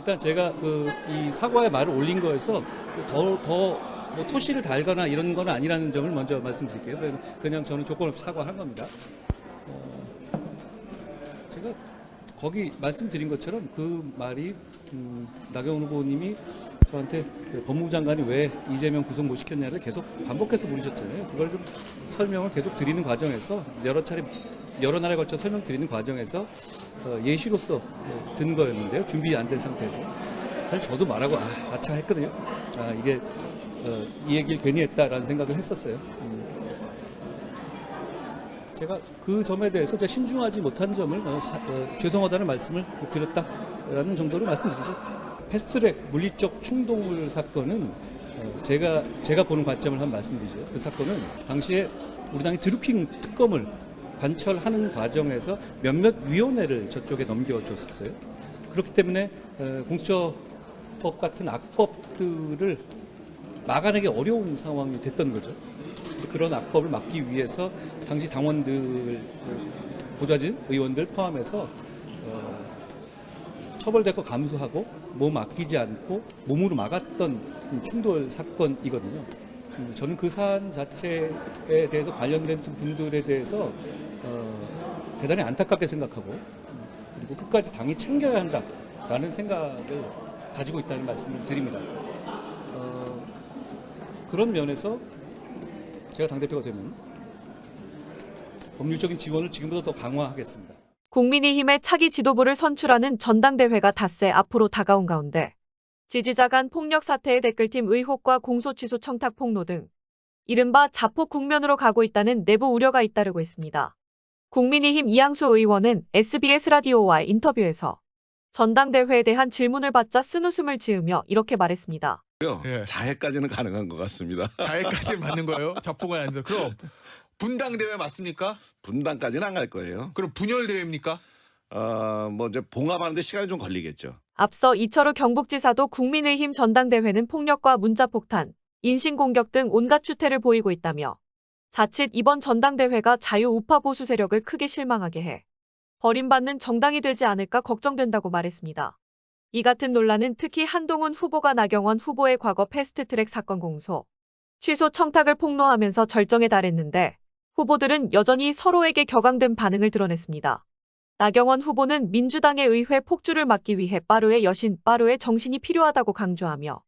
일단 제가 이 사과의 말을 올린 거에서 뭐 토시를 달거나 이런 건 아니라는 점을 먼저 말씀드릴게요. 그냥 저는 조건 없이 사과한 겁니다. 제가 거기 말씀드린 것처럼 그 말이 나경원 후보님이 저한테 법무부 장관이 왜 이재명 구속 못 시켰냐를 계속 반복해서 물으셨잖아요. 그걸 좀 설명을 계속 드리는 과정에서 여러 날에 걸쳐 설명드리는 과정에서 예시로서 든 거였는데요. 준비 안 된 상태에서. 사실 저도 말하고 아차 했거든요. 이게 이 얘기를 괜히 했다라는 생각을 했었어요. 제가 그 점에 대해서 제가 신중하지 못한 점을 죄송하다는 말씀을 드렸다라는 정도로 말씀드리죠. 패스트트랙 물리적 충동물 사건은 제가 보는 관점을 한번 말씀드리죠. 그 사건은 당시에 우리 당이 드루킹 특검을 관철하는 과정에서 몇몇 위원회를 저쪽에 넘겨줬었어요. 그렇기 때문에 공수처법 같은 악법들을 막아내기 어려운 상황이 됐던 거죠. 그런 악법을 막기 위해서 당시 당원들, 보좌진 의원들 포함해서 처벌될 거 감수하고 몸 아끼지 않고 몸으로 막았던 충돌 사건이거든요. 저는 그 사안 자체에 대해서 관련된 분들에 대해서 대단히 안타깝게 생각하고 그리고 끝까지 당이 챙겨야 한다라는 생각을 가지고 있다는 말씀을 드립니다. 그런 면에서 제가 당대표가 되면 법률적인 지원을 지금보다 더 강화하겠습니다. 국민의힘의 차기 지도부를 선출하는 전당대회가 닷새 앞으로 다가온 가운데 지지자 간 폭력 사태의 댓글팀 의혹과 공소 취소 청탁 폭로 등 이른바 자폭 국면으로 가고 있다는 내부 우려가 잇따르고 있습니다. 국민의힘 이양수 의원은 SBS 라디오와의 인터뷰에서 전당대회에 대한 질문을 받자 쓴웃음을 지으며 이렇게 말했습니다. 예. 자해까지는 가능한 것 같습니다. 자해까지 맞는 거예요? 자폭은 아니죠. 그럼 분당대회 맞습니까? 분당까지는 안 갈 거예요. 그럼 분열대회입니까? 뭐 이제 봉합하는데 시간이 좀 걸리겠죠. 앞서 이철우 경북지사도 국민의힘 전당대회는 폭력과 문자폭탄, 인신공격 등 온갖 추태를 보이고 있다며 자칫 이번 전당대회가 자유우파 보수 세력을 크게 실망하게 해 버림받는 정당이 되지 않을까 걱정된다고 말했습니다. 이 같은 논란은 특히 한동훈 후보가 나경원 후보의 과거 패스트트랙 사건 공소, 취소 청탁을 폭로하면서 절정에 달했는데 후보들은 여전히 서로에게 격앙된 반응을 드러냈습니다. 나경원 후보는 민주당의 의회 폭주를 막기 위해 빠르의 여신, 빠르의 정신이 필요하다고 강조하며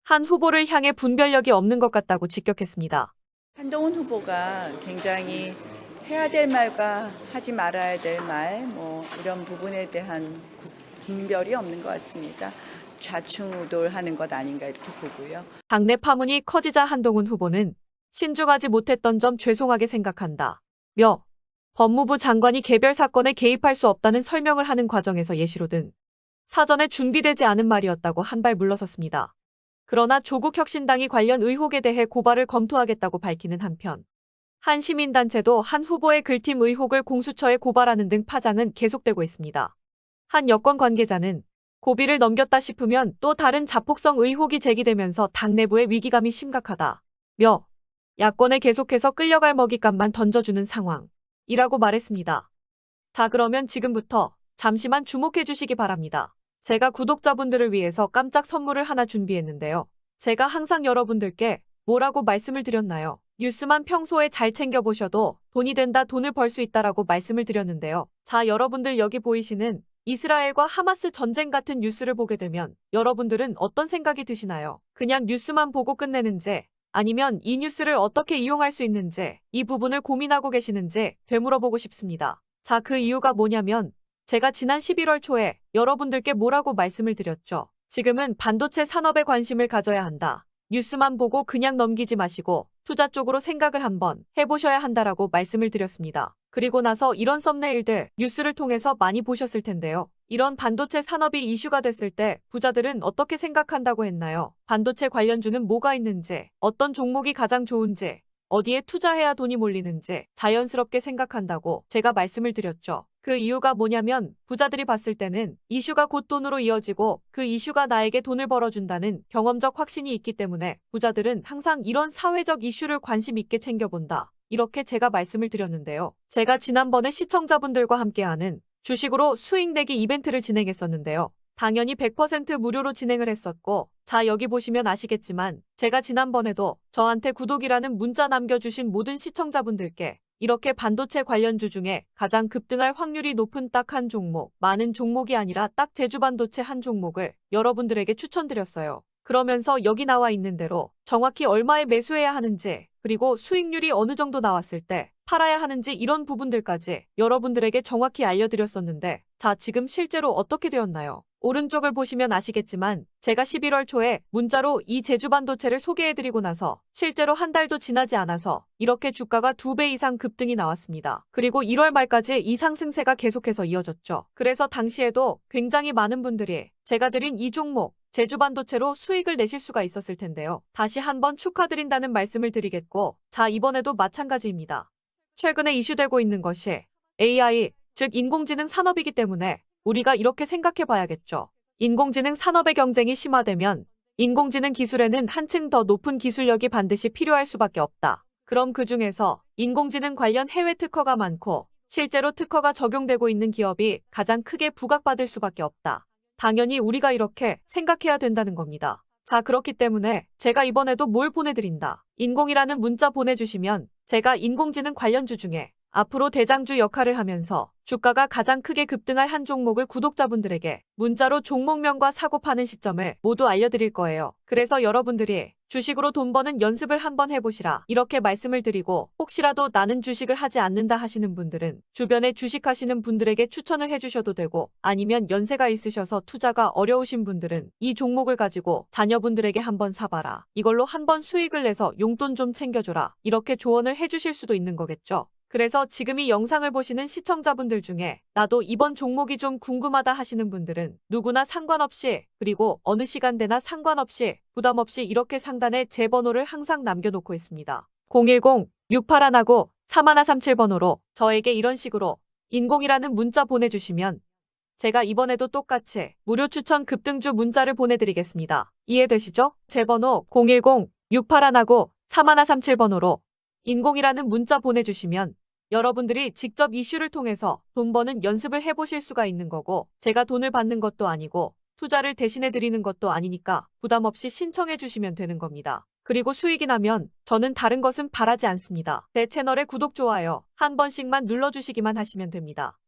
한 후보를 향해 분별력이 없는 것 같다고 직격했습니다. 한동훈 후보가 굉장히 해야 될 말과 하지 말아야 될 말, 이런 부분에 대한 분별이 없는 것 같습니다. 좌충우돌하는 것 아닌가 이렇게 보고요. 당내 파문이 커지자 한동훈 후보는 신중하지 못했던 점 죄송하게 생각한다. 며 법무부 장관이 개별 사건에 개입할 수 없다는 설명을 하는 과정에서 예시로 든 사전에 준비되지 않은 말이었다고 한 발 물러섰습니다. 그러나 조국혁신당이 관련 의혹에 대해 고발을 검토하겠다고 밝히는 한편 한 시민단체도 한 후보의 글팀 의혹을 공수처에 고발하는 등 파장은 계속되고 있습니다. 한 여권 관계자는 고비를 넘겼다 싶으면 또 다른 자폭성 의혹이 제기되면서 당 내부의 위기감이 심각하다. 며 야권에 계속해서 끌려갈 먹잇감만 던져주는 상황이라고 말했습니다. 자, 그러면 지금부터 잠시만 주목해 주시기 바랍니다. 제가 구독자분들을 위해서 깜짝 선물을 하나 준비했는데요. 제가 항상 여러분들께 뭐라고 말씀을 드렸나요? 뉴스만 평소에 잘 챙겨보셔도 돈이 된다, 돈을 벌 수 있다라고 말씀을 드렸는데요. 자, 여러분들 여기 보이시는 이스라엘과 하마스 전쟁 같은 뉴스를 보게 되면 여러분들은 어떤 생각이 드시나요? 그냥 뉴스만 보고 끝내는지 아니면 이 뉴스를 어떻게 이용할 수 있는지 이 부분을 고민하고 계시는지 되물어보고 싶습니다. 자, 그 이유가 뭐냐면 제가 지난 11월 초에 여러분들께 뭐라고 말씀을 드렸죠. 지금은 반도체 산업에 관심을 가져야 한다. 뉴스만 보고 그냥 넘기지 마시고 투자 쪽으로 생각을 한번 해보셔야 한다라고 말씀을 드렸습니다. 그리고 나서 이런 썸네일들 뉴스를 통해서 많이 보셨을 텐데요. 이런 반도체 산업이 이슈가 됐을 때 부자들은 어떻게 생각한다고 했나요? 반도체 관련주는 뭐가 있는지, 어떤 종목이 가장 좋은지, 어디에 투자해야 돈이 몰리는지 자연스럽게 생각한다고 제가 말씀을 드렸죠. 그 이유가 뭐냐면 부자들이 봤을 때는 이슈가 곧 돈으로 이어지고 그 이슈가 나에게 돈을 벌어준다는 경험적 확신이 있기 때문에 부자들은 항상 이런 사회적 이슈를 관심 있게 챙겨본다. 이렇게 제가 말씀을 드렸는데요. 제가 지난번에 시청자분들과 함께하는 주식으로 수익 내기 이벤트를 진행했었는데요. 당연히 100% 무료로 진행을 했었고, 자, 여기 보시면 아시겠지만 제가 지난번에도 저한테 구독이라는 문자 남겨주신 모든 시청자분들께 이렇게 반도체 관련주 중에 가장 급등할 확률이 높은 딱 한 종목, 많은 종목이 아니라 딱 제주반도체 한 종목을 여러분들에게 추천드렸어요. 그러면서 여기 나와 있는 대로 정확히 얼마에 매수해야 하는지, 그리고 수익률이 어느 정도 나왔을 때 팔아야 하는지 이런 부분들까지 여러분들에게 정확히 알려드렸었는데, 자, 지금 실제로 어떻게 되었나요? 오른쪽을 보시면 아시겠지만 제가 11월 초에 문자로 이 제주반도체를 소개해드리고 나서 실제로 한 달도 지나지 않아서 이렇게 주가가 2배 이상 급등이 나왔습니다. 그리고 1월 말까지 이 상승세가 계속해서 이어졌죠. 그래서 당시에도 굉장히 많은 분들이 제가 드린 이 종목 제주반도체로 수익을 내실 수가 있었을 텐데요. 다시 한번 축하드린다는 말씀을 드리겠고, 자, 이번에도 마찬가지입니다. 최근에 이슈되고 있는 것이 AI, 즉 인공지능 산업이기 때문에 우리가 이렇게 생각해 봐야겠죠. 인공지능 산업의 경쟁이 심화되면 인공지능 기술에는 한층 더 높은 기술력이 반드시 필요할 수밖에 없다. 그럼 그 중에서 인공지능 관련 해외 특허가 많고 실제로 특허가 적용되고 있는 기업이 가장 크게 부각받을 수밖에 없다. 당연히 우리가 이렇게 생각해야 된다는 겁니다. 자, 그렇기 때문에 제가 이번에도 뭘 보내드린다. 인공이라는 문자 보내주시면 제가 인공지능 관련주 중에 앞으로 대장주 역할을 하면서 주가가 가장 크게 급등할 한 종목을 구독자분들에게 문자로 종목명과 사고 파는 시점을 모두 알려드릴 거예요. 그래서 여러분들이 주식으로 돈 버는 연습을 한번 해보시라, 이렇게 말씀을 드리고, 혹시라도 나는 주식을 하지 않는다 하시는 분들은 주변에 주식하시는 분들에게 추천을 해주셔도 되고, 아니면 연세가 있으셔서 투자가 어려우신 분들은 이 종목을 가지고 자녀분들에게 한번 사봐라, 이걸로 한번 수익을 내서 용돈 좀 챙겨줘라, 이렇게 조언을 해주실 수도 있는 거겠죠. 그래서 지금 이 영상을 보시는 시청자분들 중에 나도 이번 종목이 좀 궁금하다 하시는 분들은 누구나 상관없이, 그리고 어느 시간대나 상관없이 부담없이 이렇게 상단에 제 번호를 항상 남겨놓고 있습니다. 010-6819-3137번호로 저에게 이런 식으로 인공이라는 문자 보내주시면 제가 이번에도 똑같이 무료 추천 급등주 문자를 보내드리겠습니다. 이해되시죠? 제 번호 010-6819-3137번호로 인공이라는 문자 보내주시면 여러분들이 직접 이슈를 통해서 돈 버는 연습을 해보실 수가 있는 거고, 제가 돈을 받는 것도 아니고 투자를 대신해 드리는 것도 아니니까 부담 없이 신청해 주시면 되는 겁니다. 그리고 수익이 나면 저는 다른 것은 바라지 않습니다. 제 채널에 구독, 좋아요 한 번씩만 눌러주시기만 하시면 됩니다.